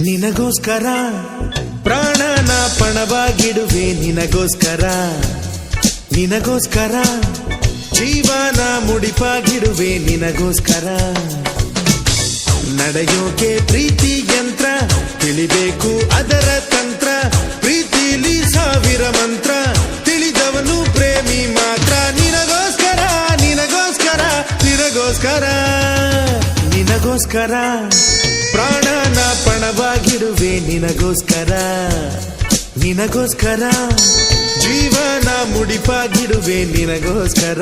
ನಿನಗೋಸ್ಕರ ಪ್ರಾಣನ ಪಣವಾಗಿಡುವೆ ನಿನಗೋಸ್ಕರ ನಿನಗೋಸ್ಕರ ಜೀವನ ಮುಡಿಪಾಗಿಡುವೆ ನಿನಗೋಸ್ಕರ ನಡೆಯೋಕೆ ಪ್ರೀತಿ ಯಂತ್ರ ತಿಳಿಬೇಕು ಅದರ ತಂತ್ರ ಪ್ರೀತಿಲಿ ಸಾವಿರ ಮಂತ್ರ ತಿಳಿದವನು ಪ್ರೇಮಿ ಮಾತ್ರ ನಿನಗೋಸ್ಕರ ನಿನಗೋಸ್ಕರ ನಿನಗೋಸ್ಕರ ನಿನಗೋಸ್ಕರ ಪ್ರಾಣನ ಪಣವಾಗಿಡುವೆ ನಿನಗೋಸ್ಕರ ನಿನಗೋಸ್ಕರ ಜೀವನ ಮುಡಿಪಾಗಿಡುವೆ ನಿನಗೋಸ್ಕರ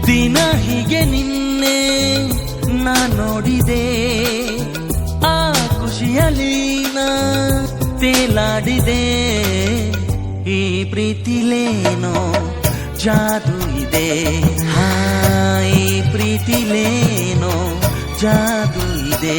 ದಿನ ಹೀಗೆ ನಿನ್ನೆ ನಾ ನೋಡಿದೆ ಆ ಖುಷಿಯಲ್ಲಿ ನಾ ತೇಲಾಡಿದೆ ಈ ಪ್ರೀತಿಲೇನೋ ಜಾದು ಇದೆ ಈ ಪ್ರೀತಿಲೇನೋ ಜಾದು ಇದೆ.